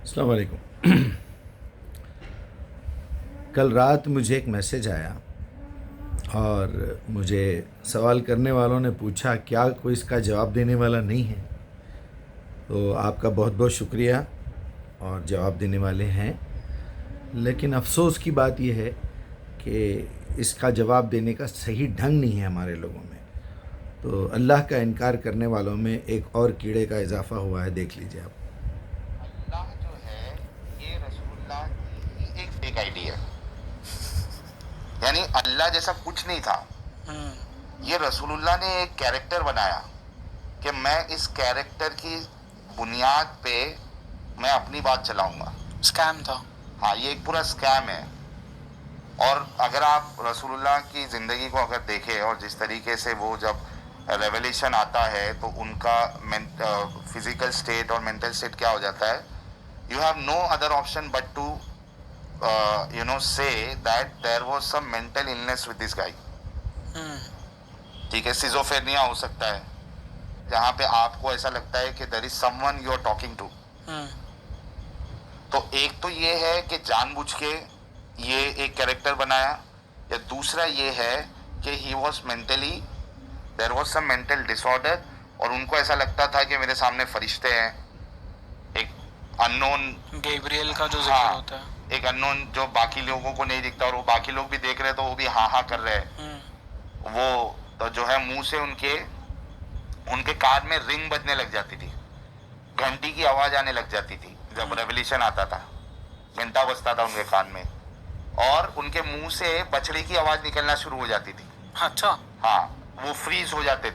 السلام علیکم. کل رات مجھے ایک میسیج آیا اور مجھے سوال کرنے والوں نے پوچھا کیا کوئی اس کا جواب دینے والا نہیں ہے. تو آپ کا بہت بہت شکریہ اور جواب دینے والے ہیں، لیکن افسوس کی بات یہ ہے کہ اس کا جواب دینے کا صحیح ڈھنگ نہیں ہے ہمارے لوگوں میں. تو اللہ کا انکار کرنے والوں میں ایک اور کیڑے کا اضافہ ہوا ہے، دیکھ لیجئے آپ. اللہ جو ہے یہ رسول اللہ کی ہی ایک فیک آئی ڈی ہے، یعنی اللہ جیسا کچھ نہیں تھا. یہ رسول اللہ نے ایک کیریکٹر بنایا کہ میں اس کیریکٹر کی بنیاد پہ میں اپنی بات چلاؤں گا. اسکیم تھا. ہاں، یہ ایک پورا اسکیم ہے. اور اگر آپ رسول اللہ کی زندگی کو اگر دیکھیں اور جس طریقے سے وہ جب ریولیشن آتا ہے تو ان کا فزیکل سٹیٹ اور مینٹل سٹیٹ کیا ہو جاتا ہے، you have no other option but to say that there was some mental illness with this guy. ٹھیک ہے، سیزوفرینیا ہو سکتا ہے جہاں پہ آپ کو ایسا لگتا ہے کہ there is someone you are talking to. تو ایک تو یہ ہے کہ جان بوجھ کے یہ ایک کیریکٹر بنایا، یا دوسرا یہ ہے کہ he was mentally there was some mental disorder اور ان کو ایسا لگتا تھا کہ میرے سامنے فرشتے ہیں، ایک unknown گیبریل کا جو ذکر ہوتا ہے، ایک انون جو باقی لوگوں کو نہیں دکھتا اور وہ باقی لوگ بھی دیکھ رہے تو وہ بھی ہاں ہاں کر رہے. وہ تو جو ہے منہ سے ان کے کان میں رنگ بجنے لگ جاتی تھی، گھنٹی کی آواز آنے لگ جاتی تھی. جب ریولیشن آتا تھا گھنٹا بجتا تھا ان کے کان میں، اور ان کے منہ سے بچڑے کی آواز نکلنا شروع ہو جاتی تھی. اچھا. ہاں، وہ فریز ہو جاتے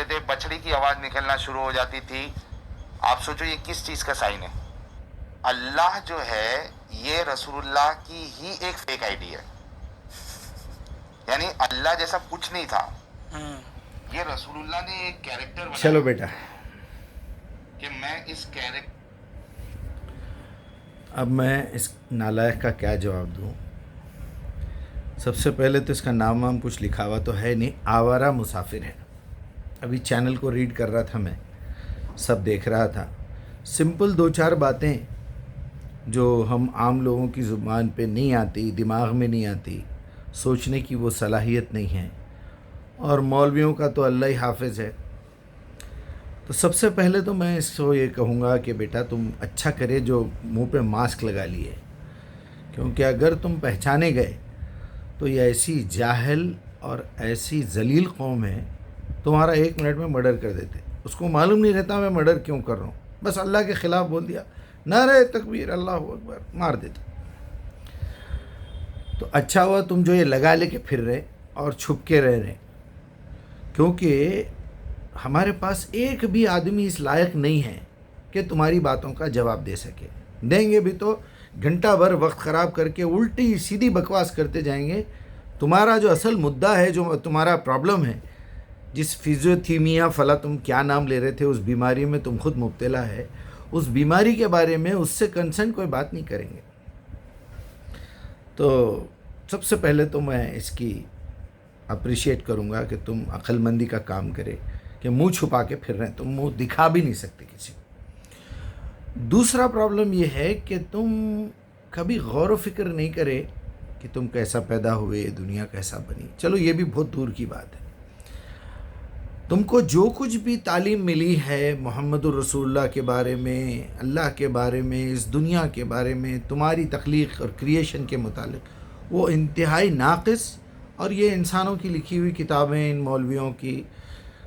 تھے، بچڑے کی آواز نکلنا شروع ہو جاتی تھی. آپ سوچو یہ کس چیز کا سائن ہے؟ اللہ جو ہے یہ رسول اللہ کی ہی ایک فیک آئی ڈی ہے، یعنی اللہ جیسا کچھ نہیں تھا. یہ رسول اللہ نے ایک کیریکٹر بنایا. چلو بیٹا، کہ میں اس کیریکٹر اب میں اس نالائق کا کیا جواب دوں. سب سے پہلے تو اس کا نام وام کچھ لکھا ہوا تو ہے نہیں، آوارہ مسافر ہے. ابھی چینل کو ریڈ کر رہا تھا، میں سب دیکھ رہا تھا. سمپل دو چار باتیں جو ہم عام لوگوں کی زبان پہ نہیں آتی، دماغ میں نہیں آتی، سوچنے کی وہ صلاحیت نہیں ہے، اور مولویوں کا تو اللہ ہی حافظ ہے. تو سب سے پہلے تو میں اس کو یہ کہوں گا کہ بیٹا تم اچھا کرے جو منہ پہ ماسک لگا لیے، کیونکہ اگر تم پہچانے گئے تو یہ ایسی جاہل اور ایسی ذلیل قوم ہے، تمہارا 1 منٹ میں مرڈر کر دیتے. اس کو معلوم نہیں رہتا میں مرڈر کیوں کر رہا ہوں، بس اللہ کے خلاف بول دیا، نعرہ تکبیر اللہ اکبر، مار دیتے. تو اچھا ہوا تم جو یہ لگا لے کے پھر رہے اور چھپ کے رہ رہے، کیونکہ ہمارے پاس ایک بھی آدمی اس لائق نہیں ہے کہ تمہاری باتوں کا جواب دے سکے. دیں گے بھی تو گھنٹہ بھر وقت خراب کر کے الٹی سیدھی بکواس کرتے جائیں گے. تمہارا جو اصل مدعا ہے، جو تمہارا پرابلم ہے، جس فیزیوتھیمیا فلا تم کیا نام لے رہے تھے، اس بیماری میں تم خود مبتلا ہے، اس بیماری کے بارے میں اس سے کنسرن کوئی بات نہیں کریں گے. تو سب سے پہلے تو میں اس کی اپریشیٹ کروں گا کہ تم عقل مندی کا کام کرے کہ منہ چھپا کے پھر رہے ہیں، تم منہ دکھا بھی نہیں سکتے کسی کو. دوسرا پرابلم یہ ہے کہ تم کبھی غور و فکر نہیں کرے کہ تم کیسا پیدا ہوئے، دنیا کیسا بنی. چلو یہ بھی بہت دور کی بات ہے. تم کو جو کچھ بھی تعلیم ملی ہے محمد الرسول اللہ کے بارے میں، اللہ کے بارے میں، اس دنیا کے بارے میں، تمہاری تخلیق اور کریشن کے متعلق، وہ انتہائی ناقص. اور یہ انسانوں کی لکھی ہوئی کتابیں، ان مولویوں کی،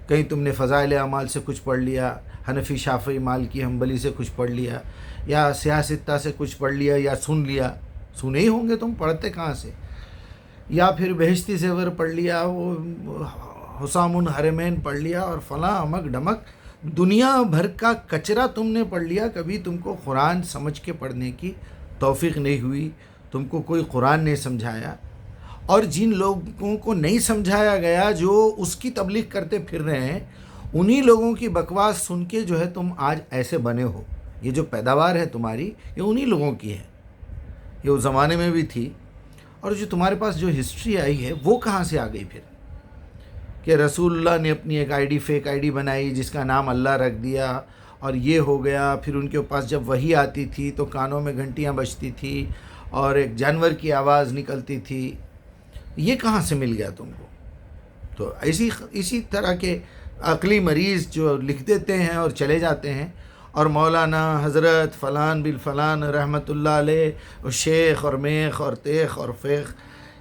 کہیں تم نے فضائل اعمال سے کچھ پڑھ لیا، حنفی شافعی مالکی حنبلی سے کچھ پڑھ لیا، یا سیاستہ سے کچھ پڑھ لیا، یا سنے ہی ہوں گے، تم پڑھتے کہاں سے؟ یا پھر بہشتی زیور پڑھ لیا، وہ حسام الحرمین پڑھ لیا، اور فلاں امک ڈمک دنیا بھر کا کچرا تم نے پڑھ لیا. کبھی تم کو قرآن سمجھ کے پڑھنے کی توفیق نہیں ہوئی، تم کو کوئی قرآن نہیں سمجھایا. اور جن لوگوں کو نہیں سمجھایا گیا، جو اس کی تبلیغ کرتے پھر رہے ہیں، انہی لوگوں کی بکواس سن کے جو ہے تم آج ایسے بنے ہو. یہ جو پیداوار ہے تمہاری، یہ انہی لوگوں کی ہے، یہ اس زمانے میں بھی تھی. اور جو تمہارے پاس جو ہسٹری آئی ہے وہ کہاں سے آ گئی پھر، کہ رسول اللہ نے اپنی ایک I D, fake I D بنائی جس کا نام اللہ رکھ دیا، اور یہ ہو گیا. پھر ان کے پاس جب وحی آتی تھی تو کانوں میں گھنٹیاں بجتی تھی اور ایک جانور کی آواز نکلتی تھی. یہ کہاں سے مل گیا تم کو؟ تو اسی طرح کے عقلی مریض جو لکھ دیتے ہیں اور چلے جاتے ہیں، اور مولانا حضرت فلان بن فلان رحمۃ اللہ علیہ اور شیخ اور میخ اور تیخ اور فیخ،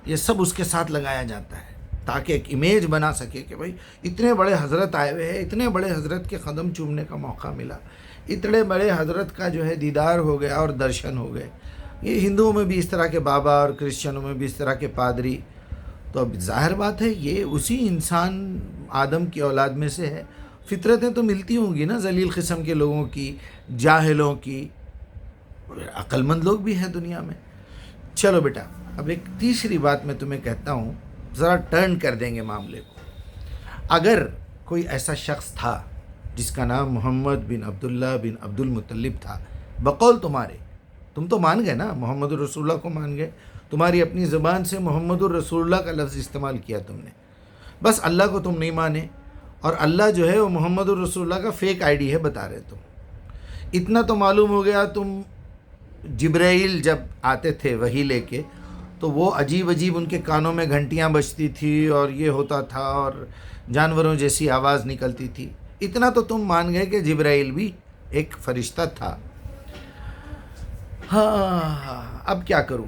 یہ سب اس کے ساتھ لگایا جاتا ہے تاکہ ایک امیج بنا سکے کہ بھائی اتنے بڑے حضرت آئے ہوئے ہیں، اتنے بڑے حضرت کے قدم چومنے کا موقع ملا، اتنے بڑے حضرت کا جو ہے دیدار ہو گیا اور درشن ہو گئے. یہ ہندوؤں میں بھی اس طرح کے بابا اور کرسچنوں میں بھی اس طرح کے پادری. تو اب ظاہر بات ہے یہ اسی انسان آدم کی اولاد میں سے ہے. فطرتیں تو ملتی ہوں گی نا ذلیل قسم کے لوگوں کی، جاہلوں کی، عقل مند لوگ بھی ہیں دنیا میں. چلو بیٹا، اب ایک تیسری بات میں تمہیں کہتا ہوں، ذرا ٹرن کر دیں گے معاملے کو. اگر کوئی ایسا شخص تھا جس کا نام محمد بن عبداللہ بن عبد المطلب تھا، بقول تمہارے، تم تو مان گئے نا، محمد الرسول اللہ کو مان گئے، تمہاری اپنی زبان سے محمد الرسول اللہ کا لفظ استعمال کیا تم نے، بس اللہ کو تم نہیں مانے، اور اللہ جو ہے وہ محمد الرسول اللہ کا فیک آئی ڈی ہے بتا رہے تم. اتنا تو معلوم ہو گیا، تم جبرائیل جب آتے تھے وحی لے کے تو وہ عجیب عجیب ان کے کانوں میں گھنٹیاں بجتی تھی اور یہ ہوتا تھا اور جانوروں جیسی آواز نکلتی تھی. اتنا تو تم مان گئے کہ جبرائیل بھی ایک فرشتہ تھا. ہاں، اب کیا کروں؟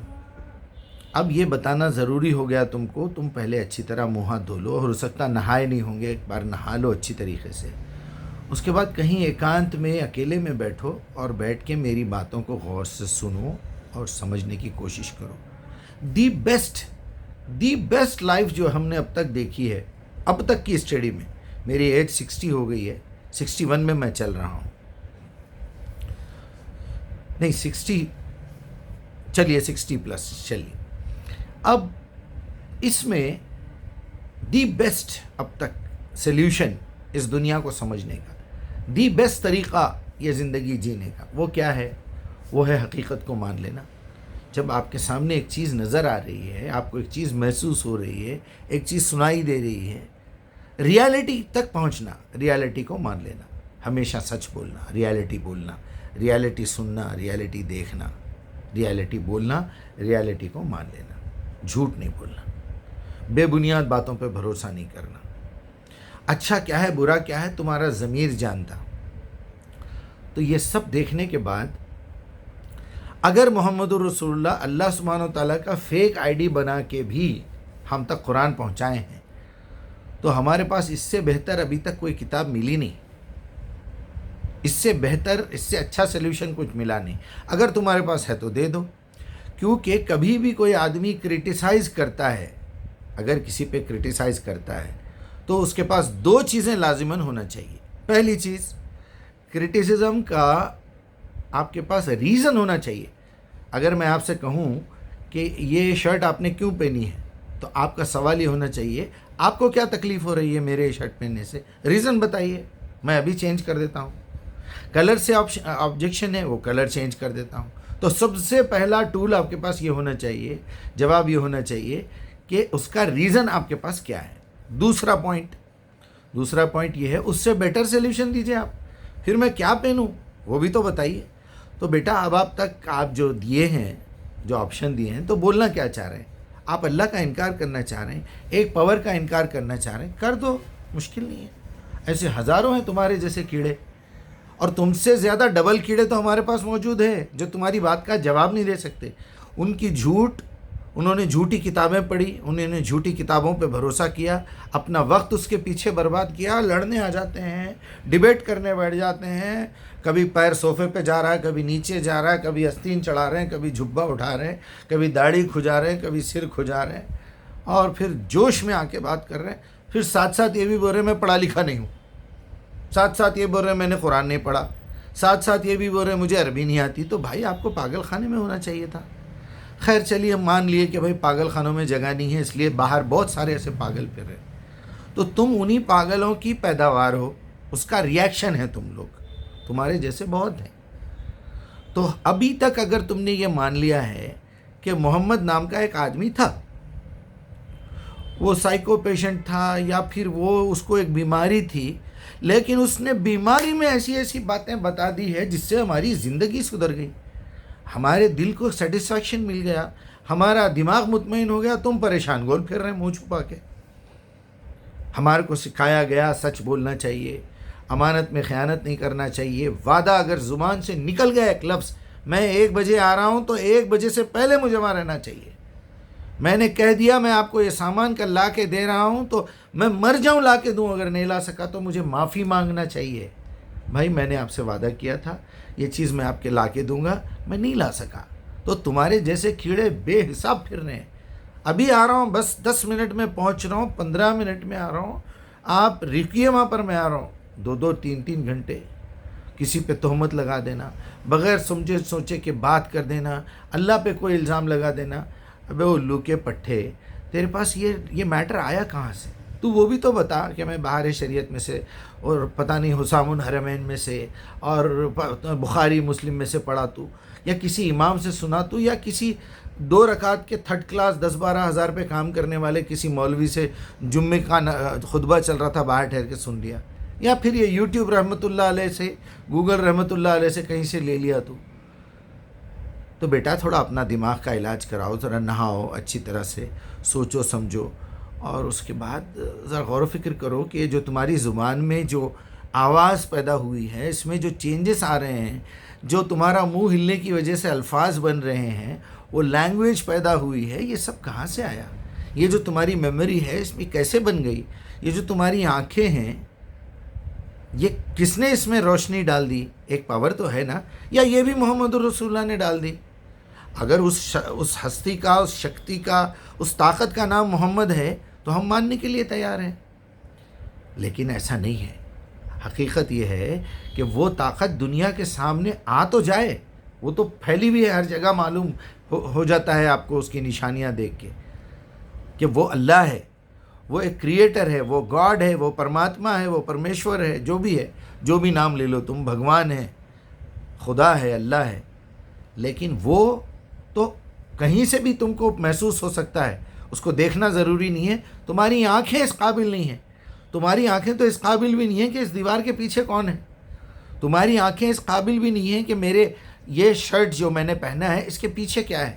اب یہ بتانا ضروری ہو گیا تم کو. تم پہلے اچھی طرح منہ ہاتھ دھو لو، اور ہو سکتا نہائے نہیں ہوں گے، ایک بار نہا لو اچھی طریقے سے. اس کے بعد کہیں ایکانت میں اکیلے میں بیٹھو اور بیٹھ کے میری باتوں کو غور سے سنو اور سمجھنے کی کوشش کرو. دی بیسٹ لائف جو ہم نے اب تک دیکھی ہے، اب تک کی اسٹڈی میں، میری ایج 60 ہو گئی ہے، 61 میں چل رہا ہوں، نہیں 60، چلیے 60 پلس چلیے. اب اس میں دی بیسٹ اب تک سلیوشن اس دنیا کو سمجھنے کا، دی بیسٹ طریقہ یہ زندگی جینے کا وہ کیا ہے؟ وہ ہے حقیقت کو مان لینا. جب آپ کے سامنے ایک چیز نظر آ رہی ہے، آپ کو ایک چیز محسوس ہو رہی ہے، ایک چیز سنائی دے رہی ہے، ریالٹی تک پہنچنا، ریالٹی کو مان لینا، ہمیشہ سچ بولنا، ریالٹی بولنا، ریالٹی سننا، ریالٹی دیکھنا، ریالٹی بولنا، ریالٹی کو مان لینا، جھوٹ نہیں بولنا، بے بنیاد باتوں پہ بھروسہ نہیں کرنا. اچھا کیا ہے، برا کیا ہے، تمہارا ضمیر جانتا. تو یہ سب دیکھنے کے بعد اگر محمد الرسول اللہ سبحانہ و تعالیٰ کا فیک آئی ڈی بنا کے بھی ہم تک قرآن پہنچائے ہیں، تو ہمارے پاس اس سے بہتر ابھی تک کوئی کتاب ملی نہیں، اس سے بہتر، اس سے اچھا سلیوشن کچھ ملا نہیں. اگر تمہارے پاس ہے تو دے دو. کیونکہ کبھی بھی کوئی آدمی کرٹیسائز کرتا ہے، اگر کسی پہ کرٹیسائز کرتا ہے تو اس کے پاس 2 چیزیں لازماً ہونا چاہیے. پہلی چیز، کرٹیسزم کا آپ کے پاس ریزن ہونا چاہیے. اگر میں آپ سے کہوں کہ یہ شرٹ آپ نے کیوں پہنی ہے، تو آپ کا سوال یہ ہونا چاہیے آپ کو کیا تکلیف ہو رہی ہے میرے شرٹ پہننے سے، ریزن بتائیے، میں ابھی چینج کر دیتا ہوں. کلر سے آبجیکشن ہے، وہ کلر چینج کر دیتا ہوں. تو سب سے پہلا ٹول آپ کے پاس یہ ہونا چاہیے، جواب یہ ہونا چاہیے کہ اس کا ریزن آپ کے پاس کیا ہے. دوسرا پوائنٹ یہ ہے، اس سے بیٹر سلیوشن دیجئے آپ. پھر میں کیا پہنوں وہ بھی تو بتائیے. تو بیٹا اب آپ تک آپ جو دیے ہیں، جو آپشن دیے ہیں، تو بولنا کیا چاہ رہے ہیں؟ آپ اللہ کا انکار کرنا چاہ رہے ہیں، ایک پاور کا انکار کرنا چاہ رہے ہیں، کر دو، مشکل نہیں ہے. ایسے ہزاروں ہیں تمہارے جیسے کیڑے، اور تم سے زیادہ ڈبل کیڑے تو ہمارے پاس موجود ہیں جو تمہاری بات کا جواب نہیں دے سکتے. ان کی انہوں نے جھوٹی کتابیں پڑھی، انہوں نے جھوٹی کتابوں پہ بھروسہ کیا، اپنا وقت اس کے پیچھے برباد کیا، لڑنے آ جاتے ہیں، ڈیبیٹ کرنے بیٹھ جاتے ہیں، کبھی پیر صوفے پہ جا رہا ہے، کبھی نیچے جا رہا ہے، کبھی آستین چڑھا رہے ہیں، کبھی جھبا اٹھا رہے ہیں، کبھی داڑھی کھجا رہے ہیں، کبھی سر کھجا رہے ہیں، اور پھر جوش میں آ کے بات کر رہے ہیں. پھر ساتھ ساتھ یہ بھی بول رہے ہیں میں پڑھا لکھا نہیں ہوں، ساتھ ساتھ یہ بول رہے ہیں میں نے قرآن نہیں پڑھا، ساتھ ساتھ یہ بھی بول رہے ہیں مجھے عربی نہیں آتی. تو بھائی آپ کو پاگل خانے میں ہونا چاہیے تھا. خیر چلیے ہم مان لیے کہ بھائی پاگل خانوں میں جگہ نہیں ہے، اس لیے باہر بہت سارے ایسے پاگل پھر رہے. تو تم انہی پاگلوں کی پیداوار ہو، اس کا ریاکشن ہے تم لوگ، تمہارے جیسے بہت ہیں. تو ابھی تک اگر تم نے یہ مان لیا ہے کہ محمد نام کا ایک آدمی تھا وہ سائیکو پیشنٹ تھا یا پھر وہ اس کو ایک بیماری تھی، لیکن اس نے بیماری میں ایسی ایسی باتیں بتا دی ہے جس سے ہماری زندگی سدھر گئی، ہمارے دل کو سیٹسفیکشن مل گیا، ہمارا دماغ مطمئن ہو گیا. تم پریشان گول پھر رہے ہیں منہ چھپا کے. ہمارے کو سکھایا گیا سچ بولنا چاہیے، امانت میں خیانت نہیں کرنا چاہیے. وعدہ اگر زبان سے نکل گیا ایک لفظ، میں 1 بجے آ رہا ہوں تو 1 بجے سے پہلے مجھے وہاں رہنا چاہیے. میں نے کہہ دیا میں آپ کو یہ سامان کا لا کے دے رہا ہوں تو میں مر جاؤں لا کے دوں، اگر نہیں لا سکا تو مجھے معافی مانگنا چاہیے. بھائی میں نے آپ سے وعدہ کیا تھا یہ چیز میں آپ کے لا کے دوں گا، میں نہیں لا سکا. تو تمہارے جیسے کیڑے بے حساب پھر رہے ہیں. ابھی آ رہا ہوں، بس 10 منٹ میں پہنچ رہا ہوں، 15 منٹ میں آ رہا ہوں، آپ رکیے وہاں پر، میں آ رہا ہوں. 2 3 گھنٹے کسی پہ تہمت لگا دینا، بغیر سمجھے سوچے کہ بات کر دینا، اللہ پہ کوئی الزام لگا دینا. ابے الو کے پٹھے، تیرے پاس یہ میٹر آیا کہاں سے؟ تو وہ بھی تو بتا کہ میں بہار شریعت میں سے اور پتہ نہیں حسام الحرمین میں سے اور بخاری مسلم میں سے پڑھا تو، یا کسی امام سے سنا تو، یا کسی 2 رکعت کے 3rd کلاس 10-12 ہزار پہ کام کرنے والے کسی مولوی سے جمعے کا خطبہ چل رہا تھا باہر ٹھہر کے سن لیا، یا پھر یہ یوٹیوب رحمۃ اللہ علیہ سے، گوگل رحمۃ اللہ علیہ سے کہیں سے لے لیا تو بیٹا تھوڑا اپنا دماغ کا علاج کراؤ، ذرا نہاؤ اچھی طرح سے، سوچو سمجھو، اور اس کے بعد ذرا غور و فکر کرو کہ جو تمہاری زبان میں جو آواز پیدا ہوئی ہے، اس میں جو چینجز آ رہے ہیں، جو تمہارا منہ ہلنے کی وجہ سے الفاظ بن رہے ہیں، وہ لینگویج پیدا ہوئی ہے، یہ سب کہاں سے آیا؟ یہ جو تمہاری میموری ہے اس میں کیسے بن گئی؟ یہ جو تمہاری آنکھیں ہیں، یہ کس نے اس میں روشنی ڈال دی؟ ایک پاور تو ہے نا، یا یہ بھی محمد رسول اللہ نے ڈال دی؟ اگر اس ہستی کا، اس شکتی کا، اس طاقت کا نام محمد ہے تو ہم ماننے کے لیے تیار ہیں. لیکن ایسا نہیں ہے. حقیقت یہ ہے کہ وہ طاقت دنیا کے سامنے آ تو جائے، وہ تو پھیلی ہوئی ہے، ہر جگہ معلوم ہو جاتا ہے آپ کو اس کی نشانیاں دیکھ کے کہ وہ اللہ ہے، وہ ایک کریٹر ہے، وہ گاڈ ہے، وہ پرماتما ہے، وہ پرمیشور ہے، جو بھی ہے، جو بھی نام لے لو تم، بھگوان ہے، خدا ہے، اللہ ہے. لیکن وہ تو کہیں سے بھی تم کو محسوس ہو سکتا ہے، اس کو دیکھنا ضروری نہیں ہے. تمہاری آنکھیں اس قابل نہیں ہیں، تمہاری آنکھیں تو اس قابل بھی نہیں ہیں کہ اس دیوار کے پیچھے کون ہے. تمہاری آنکھیں اس قابل بھی نہیں ہیں کہ میرے یہ شرٹ جو میں نے پہنا ہے اس کے پیچھے کیا ہے.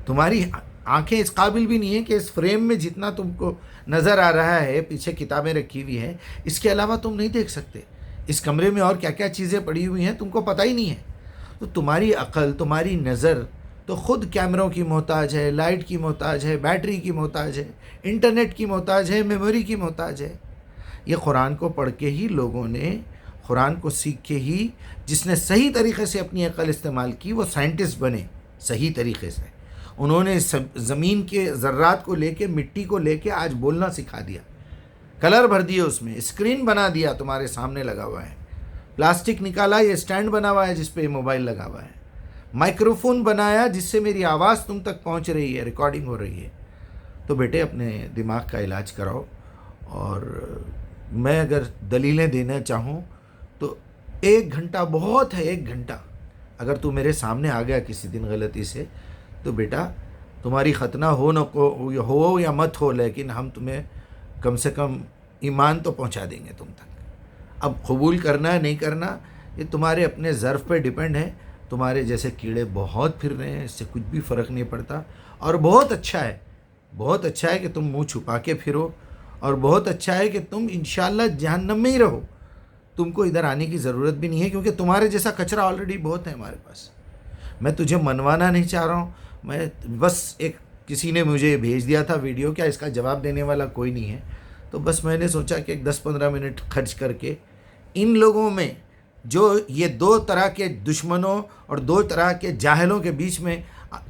تمہاری آنکھیں اس قابل بھی نہیں ہیں کہ اس فریم میں جتنا تم کو نظر آ رہا ہے، پیچھے کتابیں رکھی ہوئی ہیں، اس کے علاوہ تم نہیں دیکھ سکتے. اس کمرے میں اور کیا کیا چیزیں پڑی ہوئی ہیں تم کو پتہ ہی نہیں ہے. تو تمہاری عقل، تمہاری نظر تو خود کیمروں کی محتاج ہے، لائٹ کی محتاج ہے، بیٹری کی محتاج ہے، انٹرنیٹ کی محتاج ہے، میموری کی محتاج ہے. یہ قرآن کو پڑھ کے ہی لوگوں نے، قرآن کو سیکھ کے ہی جس نے صحیح طریقے سے اپنی عقل استعمال کی وہ سائنٹسٹ بنے. صحیح طریقے سے انہوں نے زمین کے ذرات کو لے کے، مٹی کو لے کے آج بولنا سکھا دیا، کلر بھر دیے اس میں، اسکرین بنا دیا تمہارے سامنے لگا ہوا ہے، پلاسٹک نکالا، یہ اسٹینڈ بنا ہوا ہے جس پہ یہ موبائل لگا ہوا ہے، مائکروفون بنایا جس سے میری آواز تم تک پہنچ رہی ہے، ریکارڈنگ ہو رہی ہے. تو بیٹے اپنے دماغ کا علاج کراؤ. اور میں اگر دلیلیں دینا چاہوں تو 1 گھنٹہ بہت ہے. 1 گھنٹہ اگر تو میرے سامنے آ گیا کسی دن غلطی سے تو بیٹا تمہاری ختنہ ہو یا مت ہو، لیکن ہم تمہیں کم سے کم ایمان تو پہنچا دیں گے تم تک. اب قبول کرنا ہے نہیں کرنا یہ تمہارے اپنے ظرف پہ ڈیپینڈ ہے. تمہارے جیسے کیڑے بہت پھر رہے ہیں، اس سے کچھ بھی فرق نہیں پڑتا. اور بہت اچھا ہے، بہت اچھا ہے کہ تم منہ چھپا کے پھرو، اور بہت اچھا ہے کہ تم انشاءاللہ جہنم میں ہی رہو. تم کو ادھر آنے کی ضرورت بھی نہیں ہے، کیونکہ تمہارے جیسا کچرا آلریڈی بہت ہے ہمارے پاس. میں تجھے منوانا نہیں چاہ رہا ہوں، میں بس ایک کسی نے مجھے بھیج دیا تھا ویڈیو، کیا اس کا جواب دینے والا کوئی نہیں ہے، تو بس میں نے سوچا کہ 10-15 منٹ خرچ کر کے ان لوگوں میں جو یہ 2 طرح کے دشمنوں اور 2 طرح کے جاہلوں کے بیچ میں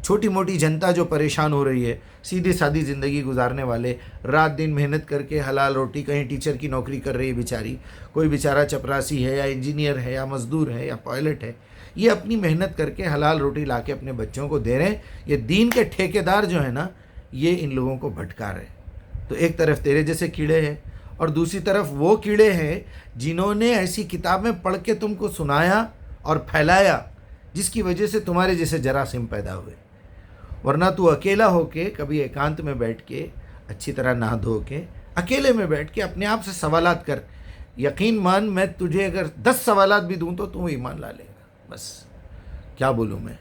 چھوٹی موٹی جنتا جو پریشان ہو رہی ہے، سیدھی سادھی زندگی گزارنے والے، رات دن محنت کر کے حلال روٹی، کہیں ٹیچر کی نوکری کر رہی ہے بیچاری، کوئی بیچارہ چپراسی ہے یا انجینئر ہے یا مزدور ہے یا پائلٹ ہے، یہ اپنی محنت کر کے حلال روٹی لا کے اپنے بچوں کو دے رہے ہیں. یہ دین کے ٹھیکیدار جو ہیں نا، یہ ان لوگوں کو بھٹکا رہے. تو ایک طرف تیرے جیسے کیڑے ہیں اور دوسری طرف وہ کیڑے ہیں جنہوں نے ایسی کتابیں پڑھ کے تم کو سنایا اور پھیلایا جس کی وجہ سے تمہارے جیسے جراثیم پیدا ہوئے. ورنہ تو اکیلا ہو کے کبھی ایکانت میں بیٹھ کے اچھی طرح نہا دھو کے اکیلے میں بیٹھ کے اپنے آپ سے سوالات کر. یقین مان میں تجھے اگر 10 سوالات بھی دوں تو ایمان لا لے گا. بس کیا بولوں میں.